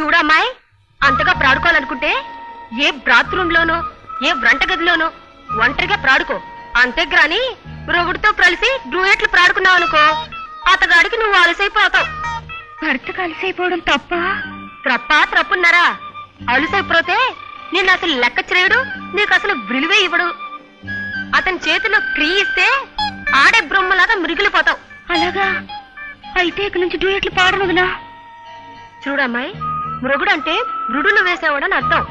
చూడమ్మాయి, అంతగా ప్రాడుకోవాలనుకుంటే ఏ బాత్రూమ్ లోనో ఏ వంటగదిలోనో ఒంటరిగా ప్రాడుకో. అంతేగ్రాని మొగుడితో కలిసి డూయెట్లు ప్రాడుకున్నావు అనుకో, అతగాడికి నువ్వు అలసైపోతావు. భర్తకు అలసైపోవడం తప్పున్నారా? అలుసైపోతే నిన్ను అసలు లెక్క చేయడు, నీకు అసలు విలువే ఇవ్వడు. అతని చేతిలో క్రియిస్తే ఆడే బ్రహ్మలాగా మిగిలిపోతావు. అలాగా? అయితే ఇక నుంచి డూయెట్లు పాడనుగునా? చూడమ్మాయి, మృగుడంటే మృడులు వేసేవాడని అర్థం.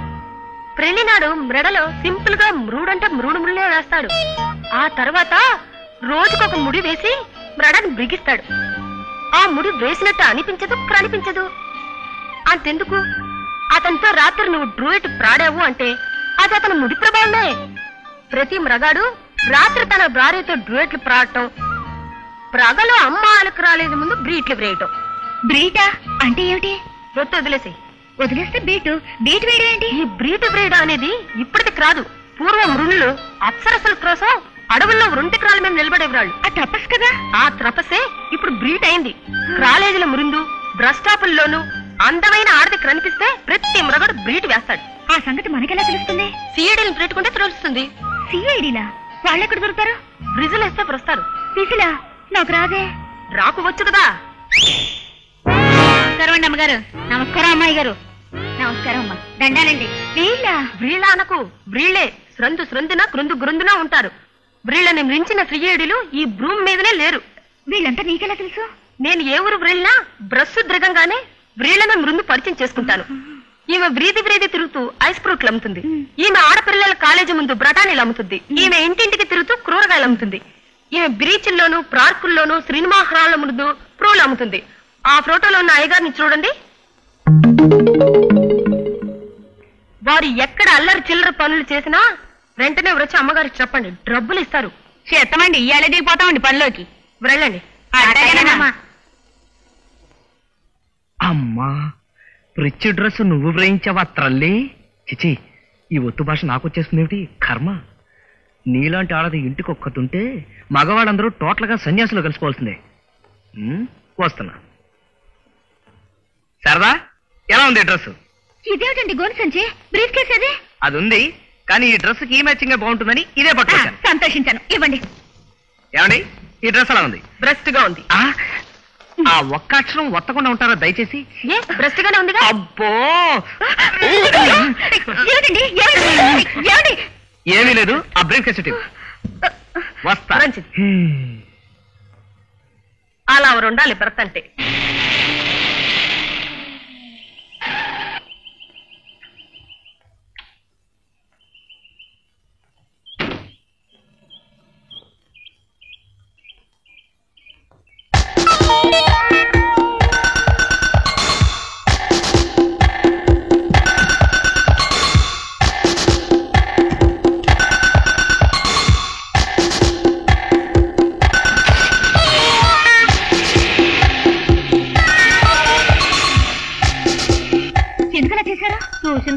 పెళ్లినాడు మెడలో సింపుల్ గా మృడంటే మృడుముళ్ళే వేస్తాడు. ఆ తర్వాత రోజుకొక ముడి వేసి మెడని బిగిస్తాడు. ఆ ముడి వేసినట్టు అనిపించదు, కనిపించదు. అంతెందుకు, అతనితో రాత్రి నువ్వు డ్రూయెట్ ప్రాడావు అంటే అది అతని ముడి ప్రభావమే. ప్రతి మృగాడు రాత్రి తన భార్యతో డ్రూయెట్లు ప్రాడటం, ప్రగలో అమ్మాలకు రాలేదు ముందు బ్రీట్లు వేయటం. బ్రీటా అంటే ఏమిటి? రొత్తు వదిలేసి వదిలేస్తే బీటు వేయడం ఏంటి? ఈ బ్రీటు వేయడం అనేది ఇప్పటికి రాదు. పూర్వం మృణులు అప్సరసల కోసం అడవుల్లో వృంటిక్రాల మీద నిలబడేవాళ్ళు. ఆ తపస్సు కదా? ఆ తపస్సే ఇప్పుడు బ్రీట్ అయింది. కాలేజీల మృందు బస్ స్టాపుల్లోనూ అందమైన ఆడది కనిపిస్తే ప్రతి మృగడు బ్రీట్ వేస్తాడు. ఆ సంగతి మనకెలా తెలుస్తుంది? సిఐడీని పెట్టుకుంటే తెలుస్తుంది. సిఐడీలా? వాళ్ళెక్కడ దొరుకుతారు? బ్రిజులు వేస్తే వస్తారు. విజిలా? నాకు రాదే. రాకువచ్చు కదా. నమస్కారం అండి అమ్మగారు. నమస్కారం అమ్మాయి గారు. నమస్కారం అమ్మా. దండాలండి. బ్రీళ్ళ అనకు, బ్రీళ్లే స్రందున గృందున ఉంటారు. బ్రీళ్ళని మించిన శ్రీయేడులు ఈ భూమి మీదనే లేరు. వీళ్ళంతా నీకెలా తెలుసు? నేను ఏ ఊరు బ్రీళ్ళినా బ్రస్సు ద్రగంగానే బ్రీళ్లను మృందు పరిచయం చేసుకుంటాను. ఈమె బ్రీది తిరుగుతూ ఐస్ ఫ్రూట్లు అమ్ముతుంది. ఈమె ఆడపిల్లల కాలేజీ ముందు బ్రటానీలు అమ్ముతుంది. ఈమె ఇంటింటికి తిరుగుతూ కూరగాయలు అమ్ముతుంది. ఈమె బీచ్ల్లోనూ పార్కుల్లోనూ సినిమా హాల్ల ముందు ప్రోలు అమ్ముతుంది. ఆ ఫోటోలో ఉన్న అయ్యగారిని చూడండి. వారు ఎక్కడ అల్లరి చిల్లర పనులు చేసినా వెంటనే వచ్చి అమ్మగారికి చెప్పండి, డబ్బులు ఇస్తారు. చేస్తామండి, ఇయ్యాలే దిగిపోతామండి పనిలోకి. వెళ్ళండి. అమ్మా, రిచ్ డ్రెస్ నువ్వు వ్రయించావా తల్లి? చిచి, ఈ ఒత్తు భాష నాకొచ్చేస్తుందేమిటి కర్మ. నీలాంటి ఆడది ఇంటికి ఒక్కతుంటే మగవాళ్ళందరూ టోటల్ గా సన్యాసులు కలిసిపోవాల్సిందే. వస్తున్నా. సరదా, ఎలా ఉంది డ్రెస్? ఇదేమిటండి గోను సంచి? బ్రీఫ్ కేస్ అది? అది ఉంది, కానీ ఈ డ్రెస్ కి మ్యాచింగ్ గా బాగుంటుందని ఇదే పట్టుకొచ్చాను. సంతోషించాను, ఇవ్వండి. ఏమండి, ఈ డ్రెస్ ఎలా ఉంది? బ్రెస్ట్ గా ఉంది. ఆ ఒక్క అక్షరం ఒత్తకుండా ఉంటారా దయచేసి? బ్రెస్ట్ గానే ఉందిగా. అబ్బో, ఏమీ లేదు. ఆ బ్రేక్ కేసు వస్తా. అలా ఉండాలి భర్త అంటే.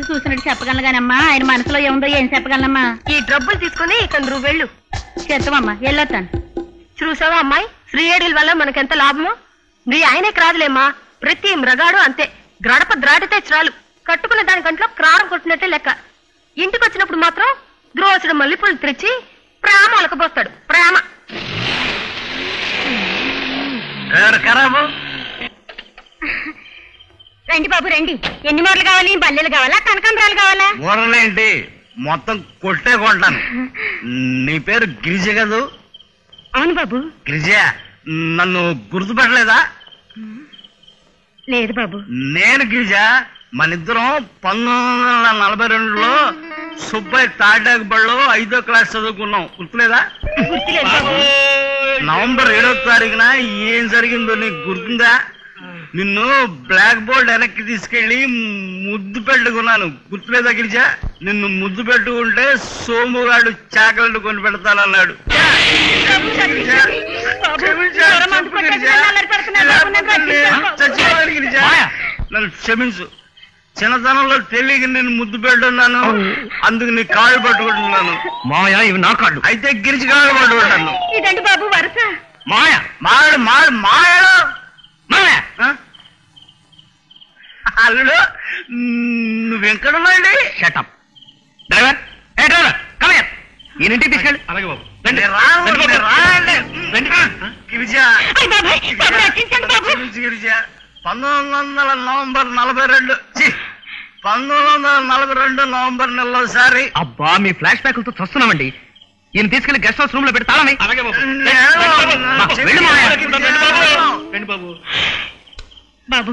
చూసినట్టు చెప్పగలను గానమ్మా, ఆయన మనసులో ఏముందో ఏం చెప్పగలనమ్మా. ఈ డబ్బులు తీసుకుని ఇక నువ్వు వెళ్ళు. చెప్తామమ్మా, వెళ్ళొస్తాను. చూసావా అమ్మాయి, శ్రీయేడుల వల్ల మనకెంత లాభమో. నీ ఆయనకి రాదులేమ్మా, ప్రతి మృగాడు అంతే. గడప ద్రాటితే చాలు, కట్టుకున్న దానికంట్లో క్రారం కొట్టినట్టే లెక్క. ఇంటికి వచ్చినప్పుడు మాత్రం ద్రోసుడు మల్లెపూలు తెచ్చి ప్రేమ అలకపోస్తాడు. ప్రేమ. రండి బాబు రండి. ఎన్ని మూరలు కావాలి? బల్లెలు కావాలా, కనకాంబరాలు కావాలా? మూరలేంటి, మొత్తం కొట్టే కొంటాను. నీ పేరు గిరిజ కదూ? అవును బాబు. గిరిజ, నన్ను గుర్తుపెట్టలేదా? లేదు బాబు. నేను గిరిజ. మనిద్దరం 1942లో సుబ్బయ్య తాటాకు బడిలో 5వ క్లాస్ చదువుకున్నాం. గుర్తులేదా? నవంబర్ 7వ తారీఖున ఏం జరిగిందో నీకు గుర్తుందా? నిన్ను బ్లాక్ బోర్డ్ వెనక్కి తీసుకెళ్లి ముద్దు పెట్టుకున్నాను. గుర్తులేదా గిరిజ? నిన్ను ముద్దు పెట్టుకుంటే సోముగాడు చాకలెట్ కొని పెడతానన్నాడు. నన్ను క్షమించు. చిన్నతనంలో తెలియక నేను ముద్దు పెట్టున్నాను, అందుకు నీ కాళ్ళు పట్టుకుంటున్నాను. మాయా, ఇవి నా కాళ్ళు. అయితే గిరిజ కాళ్ళు పట్టుకుంటాను. ఇదండి బాబు వరుస. మాయ మాయడు మాయడు మాయ. అల్లుడు నువ్వెక్కడున్నాండి? షటప్ డ్రైవర్, ఏ డ్రైవర్ కమయర్, ఈయనింటికి తీసుకెళ్ళి. అలాగే బాబు. గిరిజా 1942 నవంబర్ నెలలో సారి. అబ్బా మీ ఫ్లాష్ బ్యాక్లతో చూస్తున్నామండి. ఈయన తీసుకెళ్లి గెస్ట్ హౌస్ రూమ్ లో పెట్టి తాళమే. బాబు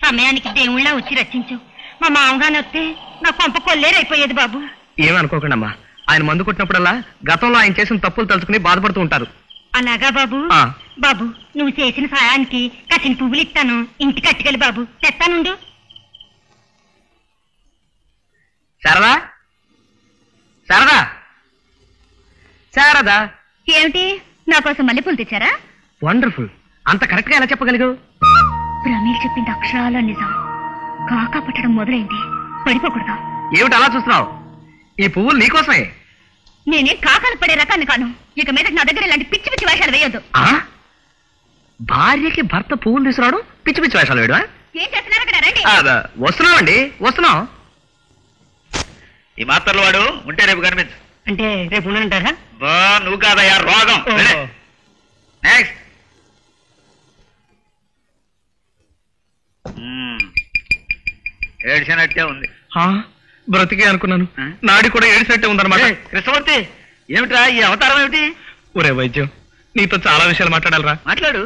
సమయానికి దేవుళ్ళ వచ్చి రచించు. మా మామగాని వస్తే నా కొంప కొల్లేరైపోయేది బాబు. ఏమనుకోకండి అమ్మా, ఆయన మందు కొట్టినప్పుడల్లా గతంలో ఆయన చేసిన తప్పులు తలుచుకుని బాధపడుతూ ఉంటారు. అలాగా బాబు? బాబు నువ్వు చేసిన సాయానికి కసిన పువ్వులు ఇస్తాను, ఇంటికి కట్టుకెళ్ళి బాబు. తెస్తానుండు. శారదా, శారదా, శారదా. ఏమిటి, నా కోసం మల్లెపూలు తెచ్చారా? వండర్ఫుల్. అంత కరెక్ట్ గా ఎలా చెప్పగలిగావు? ప్రమీల్ చెప్పింది అక్షరాల నిజం. కాకా పట్టడం మొదలైంది, పడిపోకూడదు. ఏమిటి అలా చూస్తున్నావు? ఈ పువ్వులు నీకోసమే. నేనే కాకాలు పడే రకాన్ని కాను. ఇక మీద నా దగ్గర ఇలాంటి పిచ్చి పిచ్చి వేషాలు వేయొద్దు. భార్యకి భర్త పువ్వులు తీసుకురావడం పిచ్చి పిచ్చి వేషాలు వేయడం? ఏం చేస్తున్నారు అక్కడ? రండి. వస్తున్నామండి, వస్తున్నాం. ఈ మాత్రలు వాడు ఉంటే రేపు కనిపించు. అంటే రేపు ఉండనంటారా? నువ్వు కాదయ్యా, రోగం. నెక్స్ట్. ఏడ్చినట్టే ఉంది. బ్రతికే అనుకున్నాను, నాడి కూడా ఏడిసినట్టే ఉందన్నమాట. కృష్ణమూర్తి, ఏమిట్రా ఈ అవతారం ఏమిటి? ఒరే వైద్యం, నీతో చాలా విషయాలు మాట్లాడాలరా. మాట్లాడు.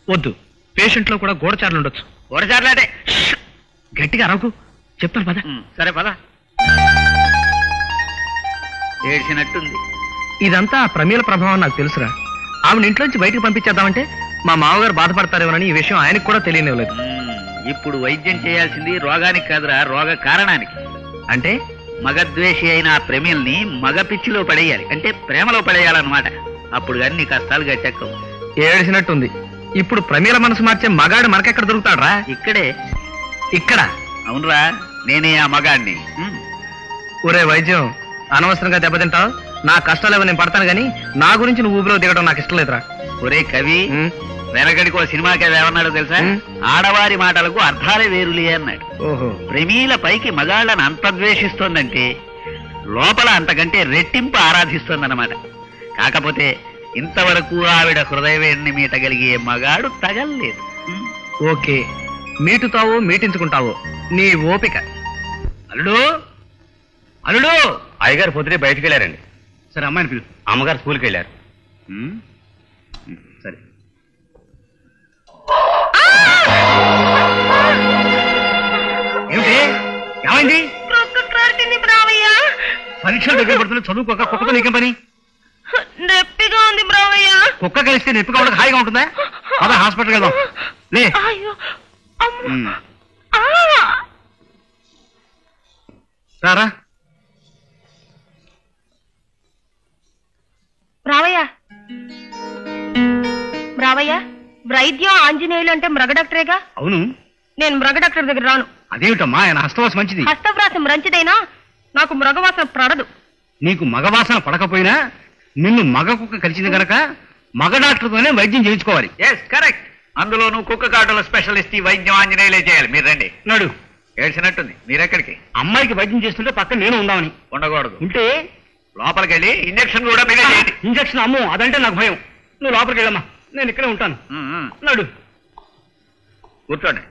వద్దు, పేషెంట్ లో కూడా గూఢచారులు ఉండొచ్చు. గూఢచారులాటే. గట్టిగా అరవకు, చెప్తాను పద. సరే పద. ఏడ్చినట్టుంది. ఇదంతా ప్రమీల ప్రభావం నాకు తెలుసురా. ఆమెను ఇంట్లోంచి బయటకు పంపించేద్దామంటే మా మామగారు బాధపడతారేమోనని ఈ విషయం ఆయనకు కూడా తెలియనివ్వలేదు. ఇప్పుడు వైద్యం చేయాల్సింది రోగానికి కాదురా, రోగ కారణానికి. అంటే మగద్వేషి అయిన ఆ ప్రమీల్ని మగ పిచ్చిలో పడేయాలి, అంటే ప్రేమలో పడేయాలన్నమాట. అప్పుడు అన్ని కష్టాలు గట్టెక్కవు. ఏడిసినట్టుంది. ఇప్పుడు ప్రమీల మనసు మార్చే మగాడు మనకెక్కడ దొరుకుతాడ్రా? ఇక్కడే. ఇక్కడ? అవునరా, నేనే ఆ మగాడిని. ఒరే వైద్యం, అనవసరంగా దెబ్బతింటావు. నా కష్టాలేవో నేను పడతాను గాని నా గురించి నువ్వు ఊపిలో దిగడం నాకు ఇష్టం లేదురా. ఒరే కవి, వెనకడికి ఓ సినిమాకి ఏమన్నాడో తెలుసా? ఆడవారి మాటలకు అర్థాలే వేరులే అన్నాడు. ఓహో. ప్రమీల పైకి మగాళ్ళని అంత ద్వేషిస్తోందంటే లోపల అంతకంటే రెట్టింపు ఆరాధిస్తోందన్నమాట. కాకపోతే ఇంతవరకు ఆవిడ హృదయవేణ్ణి మీటగలిగే మగాడు తగల్లేదు. ఓకే, మీటుతావో మీటించుకుంటావో నీ ఓపిక. అల్లుడు, అల్లుడు. అయ్యగారు పొద్దునే బయటకు వెళ్ళారండి. సరే అమ్మాయిని పిలు. అమ్మగారు స్కూల్కి వెళ్ళారు. సరే. ఏమిటి, ఏమైంది? పరీక్షలు దగ్గర పడుతున్నా, చదువుకోక కుక్కతో నీకేం పని? నొప్పిగా ఉంది బ్రావయ్య. కుక్క కలిస్తే నొప్పిగా ఉండక హాయిగా ఉంటుందా? అదే హాస్పిటల్కి వెళ్దాం. లే. రారా. రావయ్య, రావయ్య, వైద్యం ఆంజనేయులు అంటే మృగ డాక్టరేగా? అవును. నేను మృగ డాక్టర్ దగ్గర రాను. అదేమిటమ్మా, ఆయన హస్తవాసం మంచిది. హస్తవ్రాసం మంచిదైనా నాకు మృగవాసన పడదు. నీకు మగవాసన పడకపోయినా నిన్ను మగ కుక్క కలిసింది గనక మగ డాక్టర్తోనే వైద్యం చేయించుకోవాలి. Yes correct. అందులోనూ కుక్క కాటుల స్పెషలిస్ట్ ఈ వైద్యం ఆంజనేయులే చేయాలి. మీరు రండి. నడు. ఏడ్చినట్టుంది. మీరెక్కడికి? అమ్మాయికి వైద్యం చేస్తుంటే పక్కన నేను ఉందామని. ఉండకూడదు. ఉంటే లోపలికి వెళ్ళి ఇంజక్షన్ కూడా మీరే చేయండి. ఇంజక్షన్ అమ్మో, అదంటే నాకు భయం. నువ్వు లోపలికి వెళ్ళమ్మా, నేను ఇక్కడే ఉంటాను. నడు. కూర్చోండి.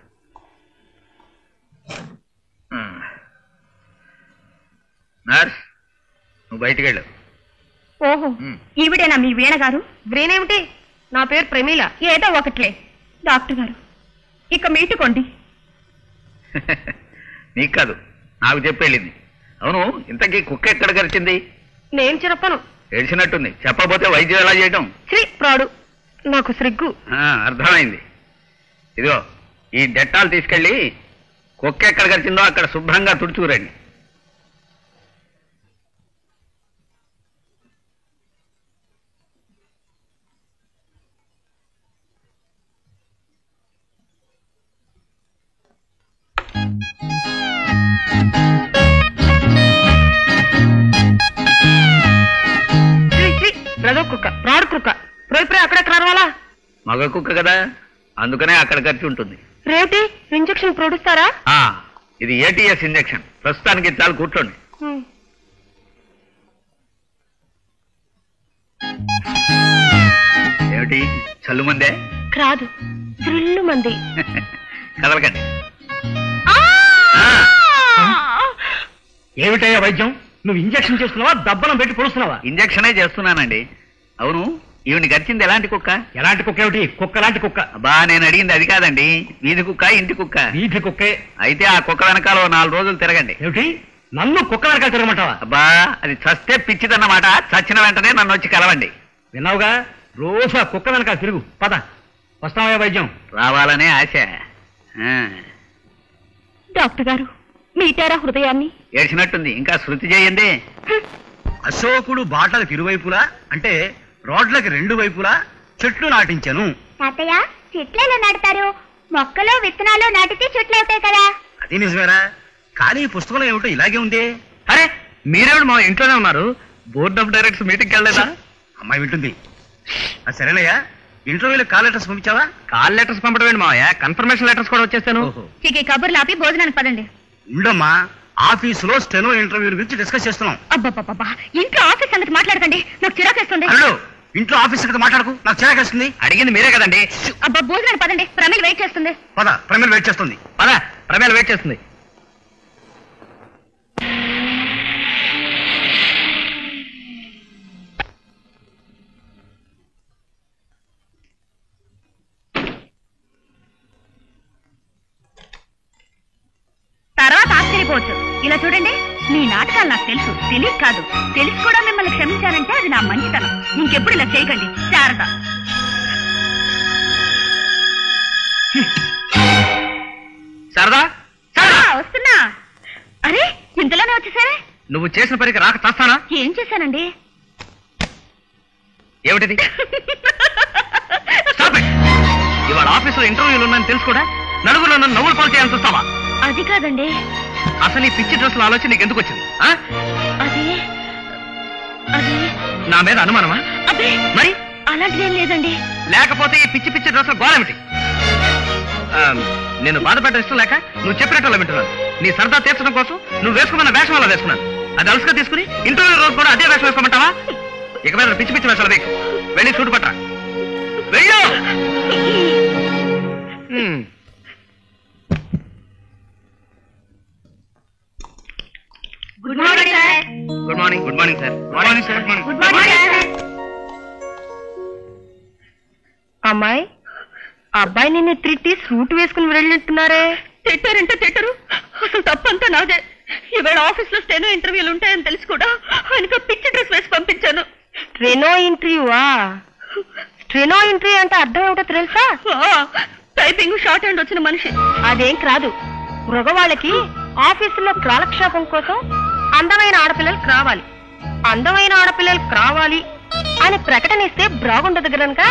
నర్స్, నువ్వు బయటికి వెళ్ళు. ఓహో, ఈవిడేనా మీ వీణ గారు? వీణేమిటి? నా పేరు ప్రమీల. ఏదో ఒకట్లే. డాక్టర్ గారు, ఇక మీటుకోండి. నీకు కాదు, నాకు చెప్పెళ్ళింది. అవును, ఇంతకీ కుక్క ఎక్కడ గరిచింది? నేను చెప్పను. ఏడ్చినట్టుంది. చెప్పకపోతే వైద్యం ఎలా చేయటం? శ్రీ ప్రాడు, నాకు సిగ్గు. అర్థమైంది. ఇదిగో, ఈ డెట్టాలు తీసుకెళ్ళి కుక్క ఎక్కడ గరిచిందో అక్కడ శుభ్రంగా తుడుచుకురండి. కుక్క, ప్రాడు కుక్క. అక్కడెక్కడ రావాలా? మగ కుక్క కదా, అందుకనే అక్కడ ఖర్చు ఉంటుంది. రేవటి ఇంజెక్షన్ ప్రొడుస్తారా? ఇది ఏటీఎస్ ఇంజెక్షన్. ప్రస్తుతానికి చాలు, కూర్చోండి. ఏమిటి చల్లుమందే? కాదు, థ్రిల్లు మంది. కదలకండి. ఏమిటయ్యా వైద్యం? నువ్వు ఇంజెక్షన్ చేస్తున్నావా, దబ్బనం పెట్టి పొడుస్తున్నావా? ఇంజెక్షనే చేస్తున్నానండి. అవును, ఈవిని గడిచింది ఎలాంటి కుక్క? ఎలాంటి కుక్క ఏమిటి? కుక్క లాంటి కుక్క. అబ్బా, నేను అడిగింది అది కాదండి. వీధి కుక్క, ఇంటి కుక్క? వీధి కుక్కే. అయితే ఆ కుక్క వెనకాల 4 రోజులు తిరగండి. ఏమిటి, నన్ను కుక్క వెనకాల తిరగమంటావా? అబ్బా, అది చస్తే పిచ్చిదన్నమాట. చచ్చిన వెంటనే నన్ను వచ్చి కలవండి. విన్నావుగా, రోజు ఆ కుక్క వెనకాల తిరుగు. పద, వస్తావయ్యా వైద్యం. రావాలనే ఆశ. డాక్టర్ గారు, మీటారా హృదయాన్ని? ఏడ్చినట్టుంది, ఇంకా శృతి చేయండి. అశోకుడు బాటలకు ఇరువైపులా, అంటే రోడ్లకి 2 వైపులా చెట్లు నాటించాను. తాతయ్య, చెట్లు ఎలా నాటుతారు? మొక్కలు విత్తనాలు నాటితే చెట్లు అవుతాయి కదా. అది నిజమేరా, కానీ ఈ పుస్తకంలో ఏమిటో ఇలాగే ఉంది. అరే, మీరేమిటి మా ఇంట్లోనే ఉన్నారు? బోర్డ్ ఆఫ్ డైరెక్టర్స్ మీటింగ్కి వెళ్ళలేదా? అమ్మాయి వింటుంది. అది సరేనయ్యా, ఇంటర్వ్యూలో కాల్ లెటర్స్ పంపించావా? కాల్ లెటర్స్ పంపడం ఏంటి మావయ్య, కన్ఫర్మేషన్ లెటర్స్ కూడా వచ్చేస్తాను. చికి కబుర్లు ఆపి భోజనానికి పదండి. ఉండమ్మా, ఆఫీసులో స్టెనో ఇంటర్వ్యూ గురించి డిస్కస్ చేస్తున్నాం. అబ్బబ్బబ్బా, ఇంట్లో ఆఫీస్ సంగతి మాట్లాడకండి, నాకు చిరాకేస్తుంది. అల్లుడు, ఇంట్లో ఆఫీస్ సంగతి మాట్లాడకు, నాకు చిరాకేస్తుంది. అడిగింది మీరే కదండి. అబ్బా, భోజనానికి పదండి, ప్రమిళ వెయిట్ చేస్తుంది. పద, ప్రమిళ వెయిట్ చేస్తుంది. పద, ప్రమేల వెయిట్ చేస్తుంది. తర్వాత ఆశ్చర్యపోవచ్చు. ఇలా చూడండి, మీ నాటకాలు నాకు తెలుసు, తెలియక కాదు. తెలిసి కూడా మిమ్మల్ని క్షమించానంటే అది నా మంచితనం. ఇంకెప్పుడు ఇలా చేయకండి, శారద. సరదా వస్తున్నా. అరే, ఇంతలోనే వచ్చేసారే? నువ్వు చేసిన పనికి రాక చేస్తానా? ఏం చేశానండి? ఏమిటిది? ఇవాళ ఆఫీసులో ఇంటర్వ్యూలు ఉన్నాయని తెలుసు కూడా నలుగురు నన్ను నవ్వులు పాలు చేయాలని చూస్తావా? అది కాదండి. అసలు ఈ పిచ్చి డ్రెస్సుల ఆలోచన నీకు ఎందుకు వచ్చింది? అది అది నా మీద అనుమానమా? అదే, మరి అలాంటిదేం లేదండి. లేకపోతే ఈ పిచ్చి పిచ్చి డ్రెస్సుల గోళేమిటి? నేను బాధపడ్డ ఇష్టం లేక నువ్వు చెప్పినట్టు వింటున్నాను. నీ సరదా తీర్చడం కోసం నువ్వు వేసుకున్న వేషం వల్ల వేసుకున్నాను. అది అలసుగా తీసుకుని ఇంటర్వ్యూ రోజు కూడా అదే వేషం వేసుకోమంటావా? ఇక మీద పిచ్చి పిచ్చి వేషాలు వేకు. వెళ్ళి సూటు పట్టరా, వెళ్ళు. Good morning sir. Good morning. Good morning sir. Morning sir. Good morning sir. అమ్మాయి, అబ్బాయి నిన్ను తిట్టి సూట్ వేసుకుని వెళ్ళినట్టున్నారే. తిట్టారంటే తిట్టరు, అసలు తప్పంతా నాదే. ఇవాళ ఆఫీస్ లో స్టెనో ఇంటర్వ్యూలు ఉంటాయని తెలిసి కూడా ఆయనకు పిచ్చి డ్రెస్ వేసి పంపించాను. స్టెనో ఇంటర్వ్యూవా? స్టెనో ఇంటర్వ్యూ అంటే అర్థం ఏమిటో తెలుసా? టైపింగ్ షార్ట్ హ్యాండ్ వచ్చిన మనిషి. అదేం కాదు, మగవాళ్ళకి ఆఫీసులో కాలక్షేపం కోసం అందమైన ఆడపిల్లలు కావాలి, అందమైన ఆడపిల్లలు కావాలి అని ప్రకటన ఇస్తే బాగుండదు కనుక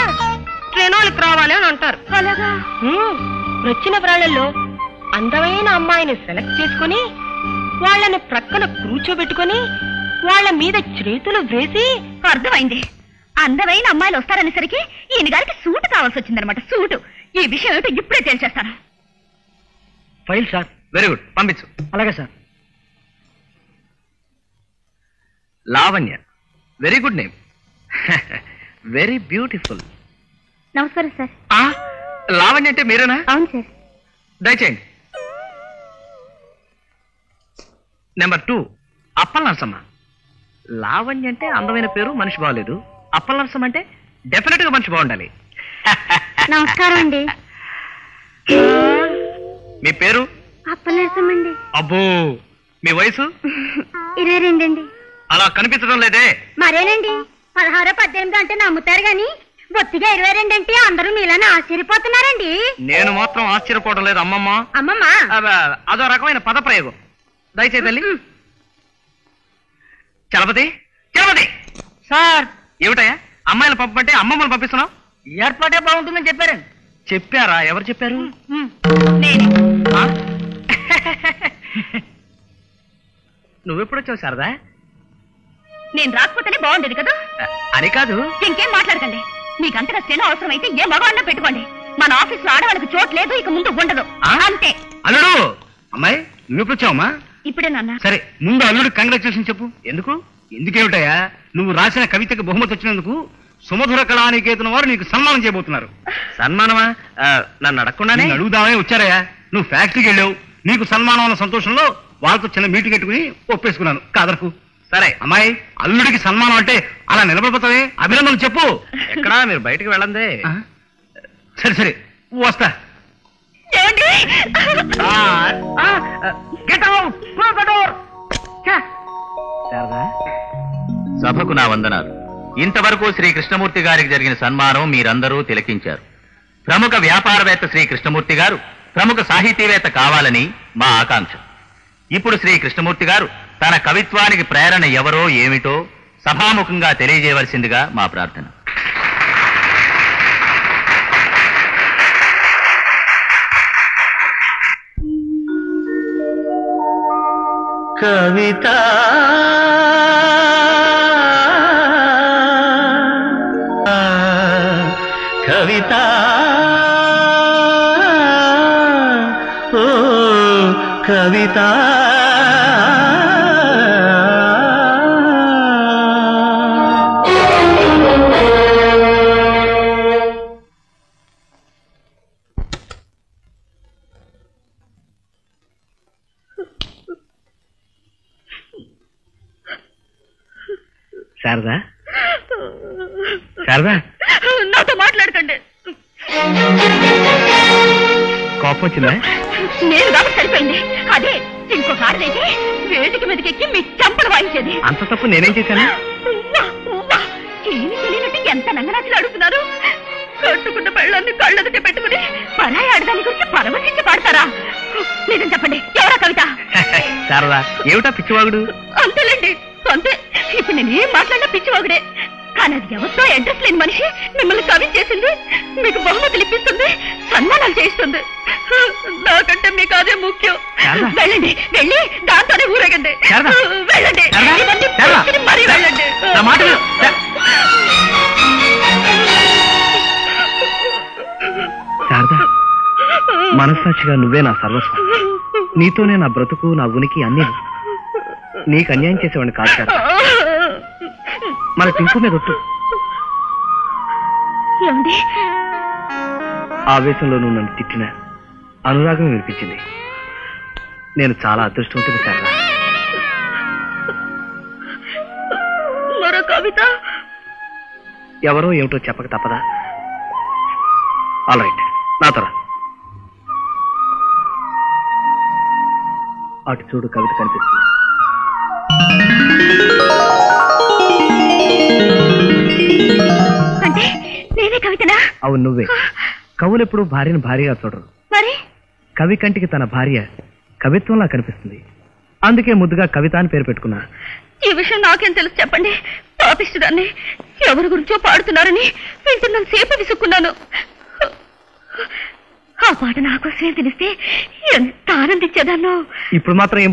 ట్రెనోలకు రావాలి అని అంటారు. అలాగా? వచ్చిన వాళ్ళల్లో అందమైన అమ్మాయిని సెలెక్ట్ చేసుకుని వాళ్ళని ప్రక్కన కూర్చోబెట్టుకుని వాళ్ళ మీద చేతులు వేసి. అర్థమైంది. అందమైన అమ్మాయిలు వస్తారనేసరికి ఈయన గారికి సూటు కావాల్సి వచ్చిందనమాట. సూటు. ఈ విషయం ఏమిటో ఇప్పుడే తేల్చేస్తాను. File sir. వెరీ గుడ్, పంపించు. అలాగే sir. Lavanya, very good name. Very beautiful. నమస్కారం సార్. లావణ్య అంటే మీరేనా? అవును సార్. దయచేయండి. నెంబర్ 2 అప్పల నరసమ్మ. లావణ్య అంటే అందమైన పేరు, మనిషి బాగలేదు. అప్పల నరసమ్మ అంటే డెఫినెట్ గా మనిషి బాగుండాలి. నమస్కారం అండి. మీ పేరు? అప్పలనరసం అండి. అబ్బో, మీ వయసు? 22 అండి. అలా కనిపించడం లేదే. మరేనండి, 16, 18 అంటే నమ్ముతారు గాని బొత్తిగా 22 అంటే అందరూ మీలానే ఆశ్చర్యపోతున్నారండి. నేను మాత్రం ఆశ్చర్యపోవడం లేదు అమ్మమ్మ. అమ్మమ్మ, అదో రకమైన పద ప్రయోగం. దయచేసి తల్లి. చలపతి, చలపతి సార్. ఏమిటయ్యా అమ్మాయిలు పంపమంటే అమ్మమ్మలు పంపిస్తున్నావు? ఏర్పాటే బాగుంటుందని చెప్పారు. చెప్పారా? ఎవరు చెప్పారు? నేనే. నువ్వెప్పుడొచ్చావు శారదా? నేను రాకపోతేనే బాగుండేది కదా. అని కాదు. ఇంకేం మాట్లాడకండి. మీకంతగా స్టెనో అవసరం అయితే ఏ మగవాడినా పెట్టుకోండి. మన ఆఫీస్ లో ఆడవాళ్ళకి చోటు లేదు, ఇక ముందు ఉండదు. అంతే. అల్లుడు అమ్మాయి నువ్వు వచ్చావమ్మా? ఇప్పుడే నాన్న. సరే ముందు అల్లుడు కంగ్రాచులేషన్ చెప్పు. ఎందుకేమిటయా? నువ్వు రాసిన కవితకి బహుమతి వచ్చినందుకు సుమధుర కళానికేతన వారు నీకు సన్మానం చేయబోతున్నారు. సన్మానమా? నన్ను అడగకుండానే అడుగుదామని వచ్చారయ్యా. నువ్వు ఫ్యాక్టరీకి వెళ్ళావు, నీకు సన్మానం అన్న సంతోషంలో వాళ్ళతో చిన్న మీటింగ్ పెట్టుకుని ఒప్పేసుకున్నాను. కాదరకు. సరే అమ్మాయి అల్లుడికి సన్మానం అంటే అలా నిలబడిపోతావే, అభినందనలు చెప్పు. ఎక్కడా మీరు బయటికి వెళ్ళందే. సరే సరే వస్తా. శారదా, సభకు నా వందనాలు. ఇంతవరకు శ్రీ కృష్ణమూర్తి గారికి జరిగిన సన్మానం మీరందరూ తిలకించారు. ప్రముఖ వ్యాపారవేత్త శ్రీ కృష్ణమూర్తి గారు ప్రముఖ సాహితీవేత్త కావాలని మా ఆకాంక్ష. ఇప్పుడు శ్రీ కృష్ణమూర్తి గారు తన కవిత్వానికి ప్రేరణ ఎవరో ఏమిటో సభాముఖంగా తెలియజేయవలసిందిగా మా ప్రార్థన. కవిత కవిత ఓ కవిత శారదా, శారదా, నాతో మాట్లాడకండి. కోపం వచ్చిందా? నేను కాబట్టి సరిపోయింది. అదే ఇంకోసారి అయితే వేదిక మీదకెక్కి మీ చెంపలు వాయించేది. అంత తప్పు నేనేం చేశాను? ఏమి తెలియనట్టు ఎంత నంగనాచులు అడుగుతున్నారు. కట్టుకున్న పెళ్ళాన్ని కళ్ళెదుట పెట్టుకుని పరాయి ఆడదాని గురించి పరవశించి పాడతారా? నిజం చెప్పండి, ఎవరా కవిత? శారదా, ఏమిటా పిచ్చివాగుడు? అంతేలేండి, అంతే. ఇప్పుడు నేను ఏం మాట్లాడినా పిచ్చివాగుడే. కానీ అది ఎవరితో అడ్రస్ లేని మనిషి మిమ్మల్ని కవి చేసింది, మీకు బహుమతులు ఇప్పిస్తుంది, సన్మానాలు చేయిస్తుంది. నాకంటే మీకు అదే ముఖ్యం. వెళ్ళండి, వెళ్ళి దాంతోనే ఊరేగండి. వెళ్ళండి, ఇవన్నీ పూర్తిని మరీ వెళ్ళండి. శారదా, మనస్సాక్షిగా నువ్వే నా సర్వస్వం. నీతోనే నా బ్రతుకు, నా ఉనికి అన్నీ. నీకు అన్యాయం చేసేవాడిని కాదు శారదా. మన టింకు మీద ఒట్టు. ఆవేశంలో నువ్వు నన్ను తిట్టినా అనురాగం వినిపించింది. నేను చాలా అదృష్టవంతుడు శారదా. మరో కవిత ఎవరో ఏమిటో చెప్పక తప్పదా? ఆల్ రైట్, నాతో రా. అటు చూడు, కవిత కనిపిస్తుంది. అంటే నేనే కవితనా? అవును, నువ్వే. కవులెప్పుడు భార్యను భార్యగా చూడరు. మరి కవి కంటికి తన భార్య కవిత్వంలా కనిపిస్తుంది. అందుకే ముద్దుగా కవిత అని పేరు పెట్టుకున్నా. ఈ విషయం నాకేం తెలుసు చెప్పండి. పాపిస్తుదాన్ని ఎవరి గురించో పాడుతున్నారని వింటున్నాను సేపు విసుక్కున్నాను. ఆ పాట నాకోసమే తెలిస్తే ఎంత ఆనందించేదాన్నో. ఇప్పుడు మాత్రం ఏం